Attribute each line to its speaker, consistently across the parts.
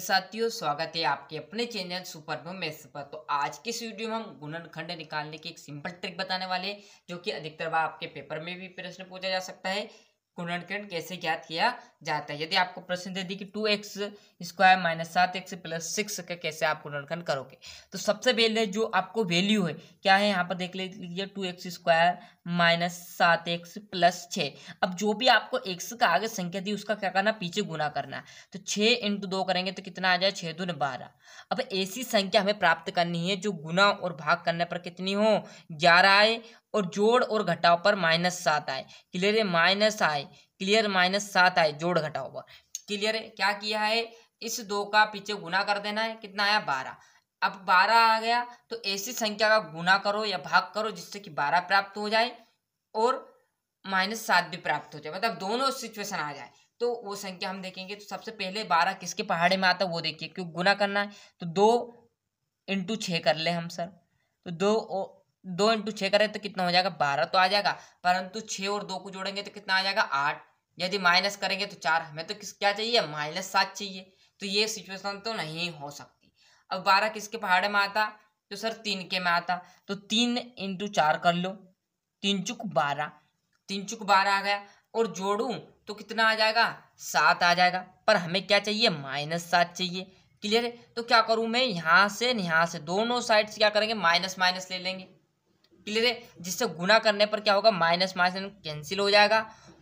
Speaker 1: नमस्ते साथियों, स्वागत है आपके अपने चैनल सुपर मैथ्स पर। तो आज के इस वीडियो में हम गुणनखंड निकालने की एक सिंपल ट्रिक बताने वाले हैं, जो कि अधिकतर बार आपके पेपर में भी प्रश्न पूछा जा सकता है। गुणनखंड कैसे ज्ञात किया जाता है। यदि आपको प्रश्न दे दी कि 2x square minus 7x plus 6 का कैसे आप गुणनखंड करोगे, तो सबसे पहले जो आपको वैल्यू है क्या है, यहाँ पर देख लीजिए 2x square minus 7x plus 6। अब जो भी आपको x का आगे संख्या दी उसका क्या करना, पीछे गुना करना है। तो 6 इंटू 2 करेंगे तो कितना आ जाए, 6 दूनी 12। अब ऐसी संख्या हमें प्राप्त करनी है जो गुना और भाग करने पर कितनी हो, 11 आए, और जोड़ और घटाव पर -7 आए। क्लियर है, माइनस आए, क्लियर, -7 आए जोड़ घटाव पर। क्लियर है, क्या किया है, इस 2 का पीछे गुना कर देना है, कितना आया 12। अब 12 आ गया तो ऐसी संख्या का गुना करो या भाग करो जिससे कि 12 प्राप्त हो जाए और -7 भी प्राप्त हो जाए, मतलब दोनों सिचुएशन आ जाए। तो वो संख्या हम देखेंगे। तो सबसे पहले 12 किसके पहाड़े में आता है वो देखिए, क्यों गुना करना है। तो 2 इंटू 6 कर ले हम सर। तो 2 इंटू 6 करें तो कितना हो जाएगा, 12 तो आ जाएगा, परंतु 6 और 2 को जोड़ेंगे तो कितना आ जाएगा, 8। यदि माइनस करेंगे तो 4। हमें तो क्या चाहिए, -7 चाहिए। तो ये सिचुएशन तो नहीं हो सकती। अब 12 किसके पहाड़े में आता, तो सर 3 के में आता। तो 3 इंटू 4 कर लो, 3 चुक 12, 3 चुक 12 आ गया, और जोड़ू तो कितना आ जाएगा, 7 आ जाएगा। पर हमें क्या चाहिए, -7 चाहिए। क्लियर है, तो क्या करूं मैं, यहाँ से दोनों साइड से क्या करेंगे, माइनस माइनस ले लेंगे। क्लियर है, जिससे गुना करने पर क्या होगा, माइनस माइनस कैंसिल हो जाएगा,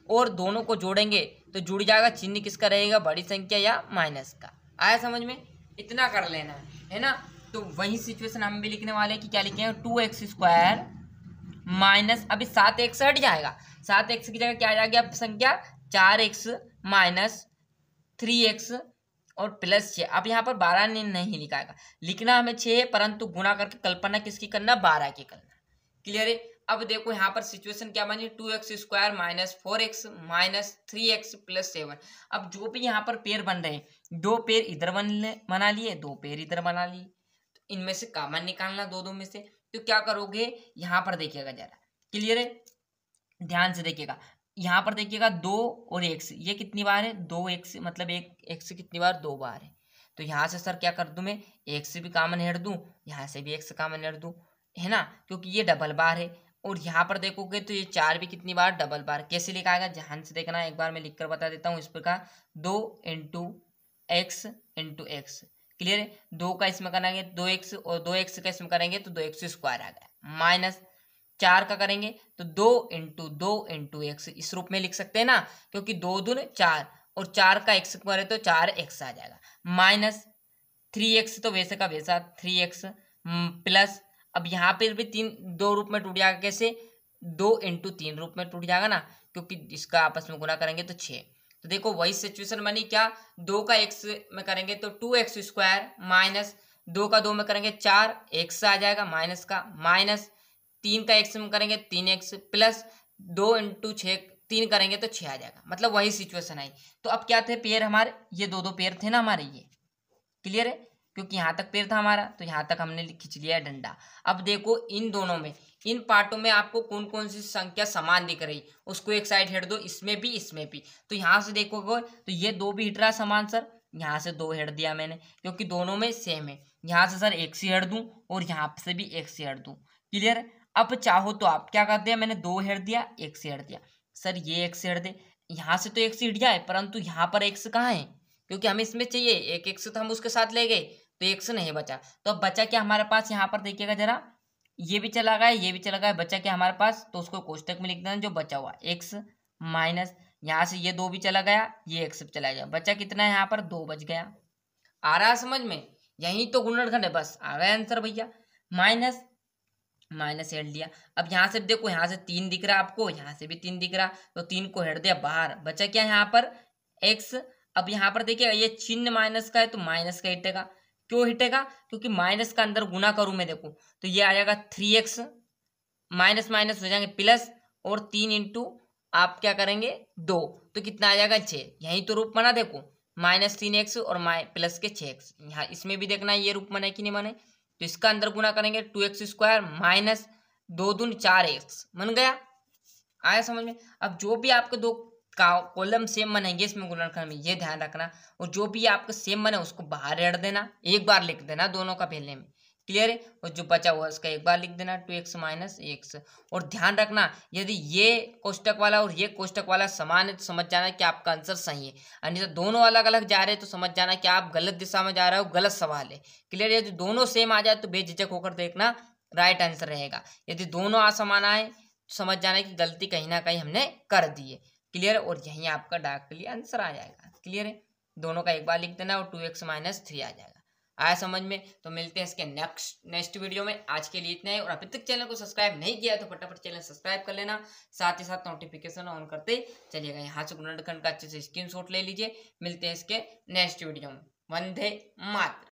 Speaker 1: और दोनों को जोड़ेंगे तो जुड़ जाएगा। चिन्ह किसका रहेगा, बड़ी संख्या या माइनस का। आया समझ में, इतना कर लेना है ना। तो वही सिचुएशन हम भी लिखने वाले हैं कि क्या लिखेंगे, 2x स्क्वायर माइनस, अभी 7x हट जाएगा, 7x की जगह क्या आ जाएगी अब संख्या, 4x माइनस 3x और प्लस 6। अब यहाँ पर 12 नहीं लिखाएगा, लिखना हमें 6 है, परंतु गुना करके कल्पना किसकी करना, 12 की करना। क्लियर है। अब देखो यहाँ पर सिचुएशन क्या बनी, 2x square minus 4x minus 3x plus 7। अब जो भी यहाँ पर पेयर बन रहे हैं, 2 पेयर इधर बना लिए, 2 पेयर इधर बना लिए, तो इनमें से कॉमन निकालना दो में से। तो क्या करोगे, यहाँ पर देखिएगा जरा, क्लियर है, ध्यान से देखिएगा। यहाँ पर देखिएगा 2 और x, ये कितनी बार है, 2x, मतलब एक x कितनी बार, 2 बार है। तो यहाँ से सर क्या कर दूं मैं, x भी कॉमन हेड दूं, यहाँ से भी x कॉमन हेड दूं, है ना, क्योंकि ये डबल बार है। और यहाँ पर देखोगे तो ये 4 भी कितनी बार, डबल बार। कैसे लिखाएगा, ध्यान से देखना, एक बार मैं लिखकर बता देता हूँ इस प्रकार, 2 into x into x. Clear है, 2 का इसमें करेंगे 2x, और 2x का इसमें करेंगे तो 2x स्क्वायर आ गया, माइनस 4 का करेंगे तो 2 इंटू एक्स, इस रूप में लिख सकते हैं ना, क्योंकि 2 दूनी 4, और 4 का x करे तो 4x आ जाएगा, माइनस 3x, तो वैसे का वैसा 3x प्लस, अब यहाँ पर भी 2 रूप में टूट जाएगा, कैसे, 2 इंटू 3 रूप में टूट जाएगा ना, क्योंकि इसका आपस में गुना करेंगे तो 6। तो देखो वही सिचुएशन बनी, क्या, 2 का x में करेंगे तो 2x स्क्वायर माइनस 2 का 2 में करेंगे 4x आ जाएगा, माइनस का, माइनस 3 का x में करेंगे 3x प्लस 2 इंटू 6, 3 करेंगे तो 6 आ जाएगा, मतलब वही सिचुएशन आई। तो अब क्या थे पेयर हमारे, ये दो पेयर थे ना हमारे, ये क्लियर है, क्योंकि यहाँ तक पेड़ था हमारा, तो यहाँ तक हमने खींच लिया डंडा। अब देखो इन दोनों में, इन पार्टों में आपको कौन कौन सी संख्या समान दिख रही, उसको एक साइड हेड दो, इसमें भी इसमें भी। तो यहाँ से देखोगे तो ये 2 भी हिट रहा समान सर, यहाँ से 2 हेड दिया मैंने, क्योंकि दोनों में सेम है। यहाँ से सर एक सी हेड दूं, और यहाँ से भी एक सी हेड दूं। क्लियर है, अब चाहो तो आप क्या कर दिया, मैंने 2 हेड दिया, एक सी हेड दिया, सर ये एक सी हेड दे, यहाँ से तो एक सी हट जाए, परंतु यहाँ पर एक्स कहाँ है, क्योंकि हमें इसमें चाहिए एक एक्स, तो हम उसके साथ ले गए, तो एक्स नहीं बचा। तो अब बचा क्या हमारे पास, यहाँ पर देखिएगा जरा, ये भी चला गया, ये भी चला गया, बचा क्या हमारे पास, तो उसको कोष्टक में लिख देना जो बचा हुआ, एक्स माइनस, यहाँ से ये 2 भी चला गया, ये एक्स चला गया, बचा कितना है यहाँ पर, 2 बच गया। आ रहा है समझ में, यही तो गुणनखंड है, बस आ गया आंसर भैया। माइनस माइनस हेड लिया, अब यहाँ से देखो, यहाँ से 3 दिख रहा है आपको, यहाँ से भी 3 दिख रहा, तो 3 को हेड दिया बाहर, बचा क्या यहाँ पर, एक्स। अब यहाँ पर देखिए ये चिन्ह माइनस का है, तो माइनस का हिटेगा, क्यों हिटेगा, क्योंकि माइनस का अंदर गुना करूं मैं, देखो तो ये आ जाएगा 3x, माइनस माइनस हो जाएंगे प्लस, और 3 इंटू आप क्या करेंगे 2, तो कितना आ जाएगा 6। यही तो रूप बना, देखो -3x और प्लस के 6x, यहाँ इसमें भी देखना ये रूप बने कि नहीं बने। तो इसका अंदर गुना करेंगे 2x स्क्वायर माइनस 2 दूनी 4x, बन गया। आया समझ में। अब जो भी आपके 2 कॉलम सेम बनेंगे इसमें गुणनखंड में, ये ध्यान रखना। और जो भी आपका सेम बने उसको बाहर रेड़ देना, एक बार लिख देना दोनों का पहले में, क्लियर है। और जो बचा हुआ उसका एक बार लिख देना 2x माइनस x। और ध्यान रखना यदि ये कोष्टक वाला और ये कोष्टक वाला समान है तो समझ जाना कि आपका आंसर सही है, अन्यथा दोनों अलग अलग जा रहे हैं तो समझ जाना कि आप गलत दिशा में जा रहे हो, गलत सवाल है, क्लियर। यदि दोनों सेम आ जाए तो बेझिझक होकर देखना राइट आंसर रहेगा, यदि दोनों असमान आए तो समझ जाना कि गलती कहीं ना कहीं हमने कर दी है, क्लियर। और यहीं आपका डायरेक्टली आंसर आ जाएगा, क्लियर है। दोनों का एक बार लिख देना और 2x माइनस 3 आ जाएगा। आया समझ में? तो मिलते हैं इसके नेक्स्ट वीडियो में। आज के लिए इतना है, और अभी तक चैनल को सब्सक्राइब नहीं किया तो फटाफट चैनल सब्सक्राइब कर लेना, साथ ही साथ नोटिफिकेशन ऑन करते चलिएगा। यहाँ से गुणनखंड का अच्छे से स्क्रीनशॉट ले लीजिए। मिलते हैं इसके नेक्स्ट वीडियो में। वंदे मातरम।